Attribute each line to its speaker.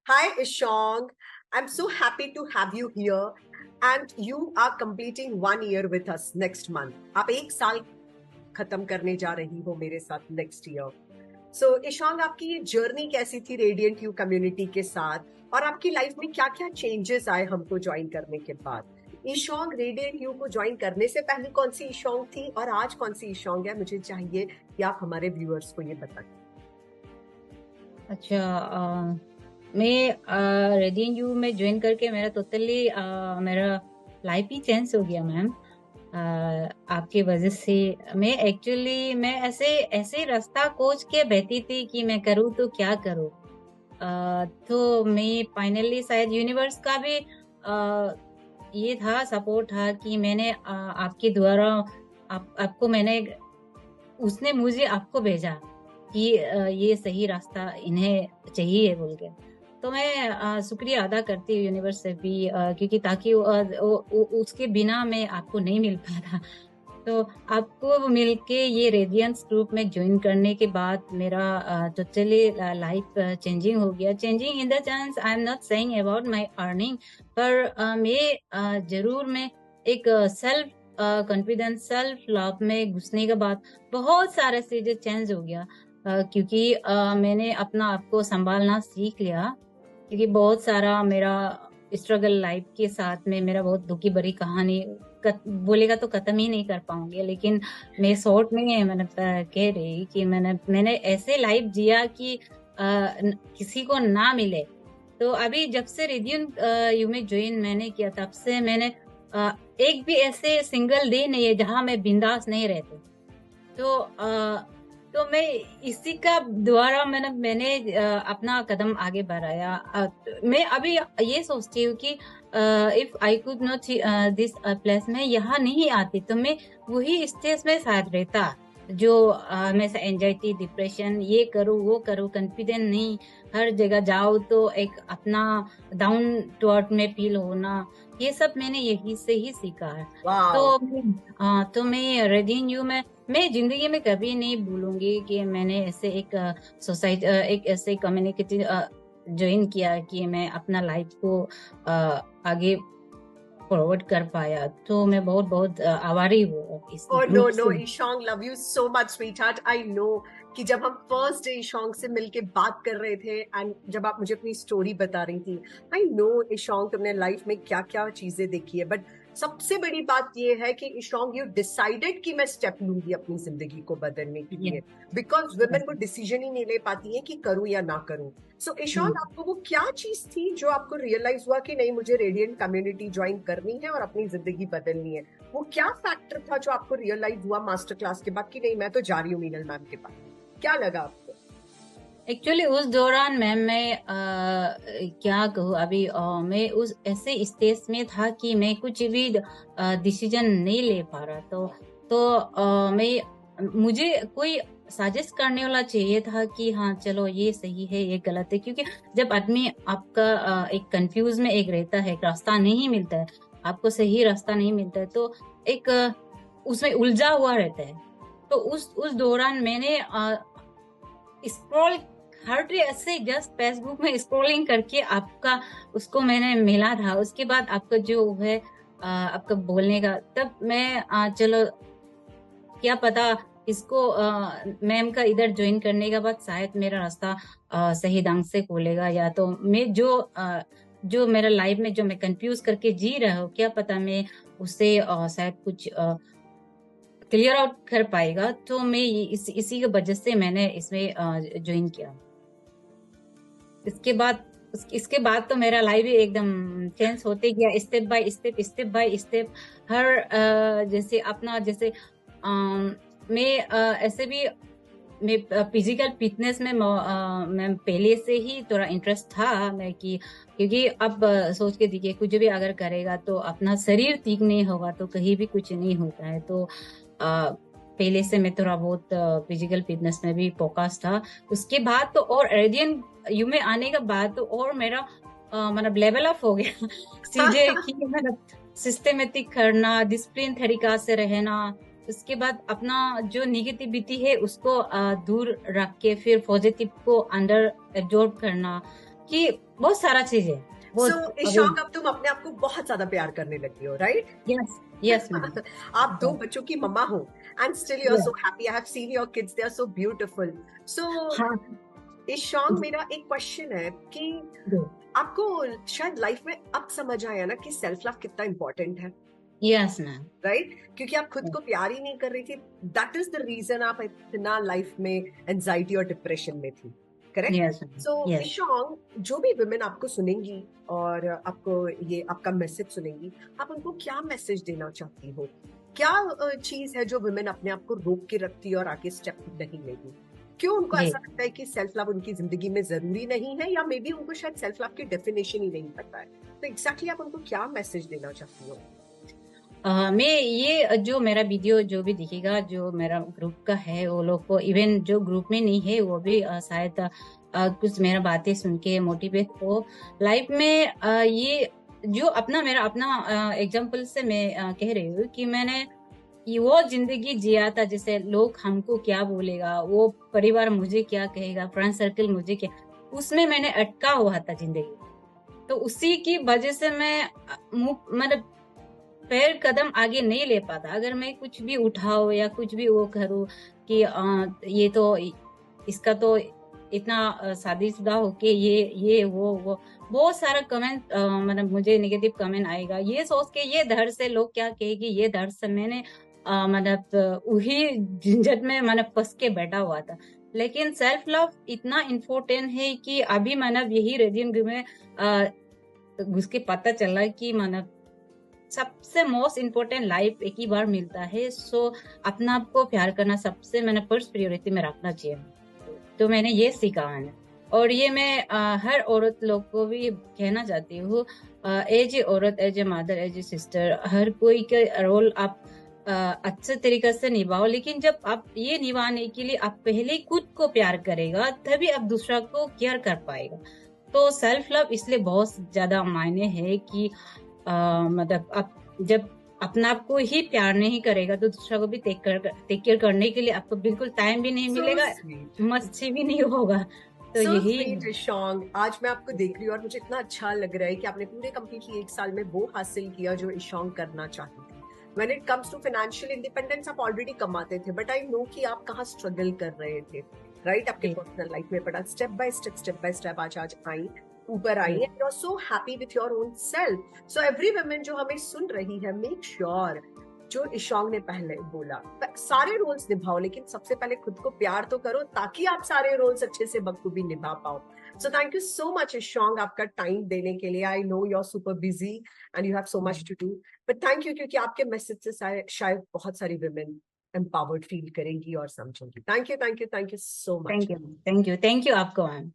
Speaker 1: Hi, Ishong. I'm so happy to have you here. And you are completing 1 year with us next month. आप 1 साल खत्म करने जा रही हो मेरे साथ नेक्स्ट ईयर. सो ईशांग, आपकी ये जर्नी कैसी थी रेडियंट यू कम्युनिटी के साथ और आपकी लाइफ में क्या क्या चेंजेस आए हमको ज्वाइन करने के बाद? ईशांग रेडियंट यू को ज्वाइन करने से पहले कौन सी ईशांग थी और आज कौन सी ईशांग है? मुझे चाहिए कि आप हमारे व्यूअर्स को ये बताएं.
Speaker 2: अच्छा, मैं रेडियन यू में ज्वाइन करके मेरा टोटली मेरा लाइफ ही चेंज हो गया मैम. आपकी वजह से मैं ऐसे ऐसे रास्ता खोज के बैठी थी कि मैं करूँ तो क्या करूँ. तो मैं फाइनली शायद यूनिवर्स का भी ये था, सपोर्ट था कि मैंने आपके द्वारा आपको मैंने उसने मुझे आपको भेजा कि ये सही रास्ता इन्हें चाहिए बोल के. तो मैं शुक्रिया अदा करती हूँ यूनिवर्स से भी, क्योंकि ताकि उसके बिना मैं आपको नहीं मिल पाता. तो आपको मिलके ये रेडियंस ग्रुप में ज्वाइन करने के बाद मेरा टोटली लाइफ चेंजिंग हो गया. Changing in the sense I am not saying about my earning, पर जरूर मैं एक सेल्फ कॉन्फिडेंस, सेल्फ लव में घुसने के बाद बहुत सारे चीजें चेंज हो गया. क्योंकि मैंने अपना आप को संभालना सीख लिया. क्योंकि बहुत सारा मेरा स्ट्रगल लाइफ के साथ में मेरा बहुत दुखी भरी कहानी बोलेगा तो खत्म ही नहीं कर पाऊंगी, लेकिन मैं शॉर्ट में मैंने कह रही कि मैंने ऐसे लाइफ जिया कि किसी को ना मिले. तो अभी जब से रेडियन यू में ज्वाइन मैंने किया, तब से मैंने एक भी ऐसे सिंगल डे नहीं है जहां मैं बिंदास नहीं रहती. तो तो मैं इसी का द्वारा मैंने अपना कदम आगे बढ़ाया. मैं अभी ये सोचती हूँ कि if I could not this place में यहाँ नहीं आती तो मैं वही स्टेज में शायद रहता, जो हमेशा एंजाइटी, डिप्रेशन, ये करूँ वो करूँ, कॉन्फिडेंट नहीं, हर जगह जाओ तो एक अपना डाउन टू अर्थ में फील होना, ये सब मैंने यही से ही सीखा है.
Speaker 1: वाह.
Speaker 2: तो मैं रेडियन यू में मैं जिंदगी में कभी नहीं भूलूंगी कि मैंने ऐसे एक सोसाइटी, एक ऐसे कम्युनिटी ज्वाइन किया कि मैं अपना लाइफ को आगे फॉरवर्ड कर पाया. तो मैं बहुत बहुत आभारी हूँ इस
Speaker 1: Oh no
Speaker 2: ग्रुप
Speaker 1: no,
Speaker 2: से.
Speaker 1: Ishang, love you so much sweetheart. I know कि जब हम फर्स्ट डे ईशांग से मिलके बात कर रहे थे एंड जब आप मुझे अपनी स्टोरी बता रही थी, आई नो ईशांग तुमने लाइफ में क्या क्या चीजें देखी है. बट सबसे बड़ी बात ये है कि ईशांग, यू डिसाइडेड कि मैं स्टेप लूंगी अपनी जिंदगी को बदलने के लिए. बिकॉज वुमेन वो डिसीजन ही नहीं ले पाती है कि करूं या ना करूं. सो ईशांग, आपको वो क्या चीज थी जो आपको रियलाइज हुआ कि नहीं, मुझे रेडियंट कम्युनिटी ज्वाइन करनी है और अपनी जिंदगी बदलनी है? वो क्या फैक्टर था जो आपको रियलाइज हुआ मास्टर क्लास के बाद कि नहीं, मैं तो जा रही हूँ मीनल मैम के पास? क्या लगा आपको?
Speaker 2: एक्चुअली उस दौरान मैम मैं क्या कहूँ अभी, मैं उस ऐसे स्टेज में था कि मैं कुछ भी डिसीजन नहीं ले पा रहा. तो मैं मुझे कोई सजेस्ट करने वाला चाहिए था कि हाँ चलो ये सही है ये गलत है. क्योंकि जब आदमी आपका एक कंफ्यूज में एक रहता है, एक रास्ता नहीं मिलता है, आपको सही रास्ता नहीं मिलता है, तो एक उसमें उलझा हुआ रहता है. तो उस दौरान मैंने स्क्रॉल हर डे ऐसे जस्ट फेसबुक में स्क्रॉलिंग करके आपका उसको मैंने मिला था. उसके बाद आपका जो है आपका बोलने का, तब मैं चलो क्या पता इसको मैम का इधर ज्वाइन करने के बाद शायद मेरा रास्ता सही ढंग से खोलेगा, या तो मैं जो मेरा लाइफ में जो मैं कंफ्यूज करके जी रहा हूँ, क्या पता मैं उससे शायद कुछ क्लियर आउट कर पाएगा. तो मैं इसी की वजह से मैंने इसमें ज्वाइन किया. इसके बाद तो मेरा लाइफ ही एकदम चेंज होते गया, step by step, step by step. हर जैसे अपना जैसे मैं ऐसे भी मैं फिजिकल फिटनेस में मैं पहले से ही थोड़ा इंटरेस्ट था मैं कि, क्योंकि अब सोच के देखिए कुछ भी अगर करेगा तो अपना शरीर ठीक नहीं होगा तो कहीं भी कुछ नहीं होता है. तो पहले से मैं थोड़ा बहुत फिजिकल फिटनेस में भी फोकस था. उसके बाद तो और रेडियन यू में आने के बाद तो और मेरा मतलब लेवल अप हो गया चीजें कि मतलब सिस्टमेटिक करना, डिसिप्लिन तरीका से रहना. उसके बाद अपना जो निगेटिविटी है उसको दूर रख के फिर पॉजिटिव को अंदर एब्जॉर्ब करना. कि बहुत सारा चीज है वो
Speaker 1: सो
Speaker 2: अभी।
Speaker 1: ईशान, अब तुम अपने आप को बहुत ज्यादा प्यार करने लगी हो, राइट?
Speaker 2: Yes, yes ma'am.
Speaker 1: आप दो बच्चों की मम्मा हो and still you are so happy. I have seen your kids, they are so beautiful. So
Speaker 2: हाँ।
Speaker 1: ईशान, मेरा एक क्वेश्चन है कि आपको शायद लाइफ में अब समझ आया ना कि सेल्फ लव कितना इंपॉर्टेंट है,
Speaker 2: यस मैम।
Speaker 1: राइट? क्योंकि आप खुद को प्यार ही नहीं कर रही थी, दैट इज द रीजन आप इतना लाइफ में एंजाइटी और डिप्रेशन में थी, correct?
Speaker 2: Yes
Speaker 1: so
Speaker 2: yes.
Speaker 1: Ishan, जो भी वुमेन आपको सुनेंगी और आपको ये आपका मैसेज सुनेंगी, आप उनको क्या मैसेज देना चाहती हो? क्या चीज है जो वुमेन अपने आप को रोक के रखती है और आगे स्टेप नहीं लेगी? क्यों उनको ऐसा लगता है कि सेल्फ लव उनकी जिंदगी में जरूरी नहीं है, या मे बी उनको शायद सेल्फ लव की डेफिनेशन ही नहीं पता है? तो एग्जैक्टली आप उनको क्या मैसेज देना चाहती हो?
Speaker 2: मैं ये जो मेरा वीडियो जो भी दिखेगा, जो मेरा ग्रुप का है, वो लोग को, इवन जो ग्रुप में नहीं है वो भी शायद कुछ मेरा बातें सुन के मोटिवेट हो लाइफ में। ये जो अपना मेरा अपना एग्जांपल से मैं कह रही हूँ कि मैंने वो जिंदगी जिया था जैसे लोग हमको क्या बोलेगा, वो परिवार मुझे क्या कहेगा, फ्रेंड सर्कल मुझे क्या, उसमें मैंने अटका हुआ था जिंदगी। तो उसी की वजह से मैं मतलब पैर कदम आगे नहीं ले पाता। अगर मैं कुछ भी उठाओ या कुछ भी वो करूँ कि ये तो इसका तो इतना शादीशुदा होके ये वो बहुत सारा कमेंट, मतलब मुझे नेगेटिव कमेंट आएगा, ये सोच के, ये डर से लोग क्या कहेगी, ये डर से मैंने मतलब वही झंझट में मैंने फंस के बैठा हुआ था। लेकिन सेल्फ लव इतना इम्पोर्टेंट है कि अभी मैंने यही रेजिम में घुस के पता चला कि मतलब सबसे मोस्ट इम्पोर्टेंट लाइफ एक ही बार मिलता है। सो अपना आप को प्यार करना सबसे मैंने फर्स्ट प्रायोरिटी में रखना चाहिए। तो मैंने ये सीखा मैंने, और ये मैं हर औरत लोग को भी कहना चाहती हूँ। एज ए औरत, as a mother, as a sister, हर कोई का रोल आप अच्छे तरीके से निभाओ। लेकिन जब आप ये निभाने के लिए आप पहले खुद को प्यार करेगा, तभी आप दूसरा को केयर कर पाएगा। तो सेल्फ लव इसलिए बहुत ज्यादा मायने है कि मतलब आप जब अपना आप को ही प्यार नहीं करेगा तो दूसरा को भी टेक केयर करने के लिए आपको बिल्कुल टाइम भी नहीं मिलेगा, मस्ती भी नहीं होगा। तो यही
Speaker 1: ईशान, आज मैं आपको देख रही हूँ और मुझे इतना अच्छा लग रहा है कि आपने पूरे कम्प्लीटली 1 साल में वो हासिल किया जो ईशान करना चाहती थी। When it comes to financial independence, आप ऑलरेडी कमाते थे, बट आई नो कि आप कहाँ स्ट्रगल कर रहे थे, राइट? आपके पर्सनल लाइफ में, बट स्टेप बाय स्टेप आज आई, ऊपर आई, and you are so happy with your own self. So every women जो हमें सुन रही है, मेक श्योर जो ईशान ने पहले बोला, सारे रोल्स निभाओ, लेकिन सबसे पहले खुद को प्यार तो करो ताकि आप सारे रोल्स अच्छे से बखूबी निभा पाओ। So thank you so much Ishan, आपका टाइम देने के लिए। I know you are super busy and you have so much to do, but thank you, क्योंकि आपके मैसेज से शायद बहुत सारी वुमेन एम्पावर्ड फील करेंगी और समझेंगी। Thank you so much.
Speaker 2: Thank you आपको मैम।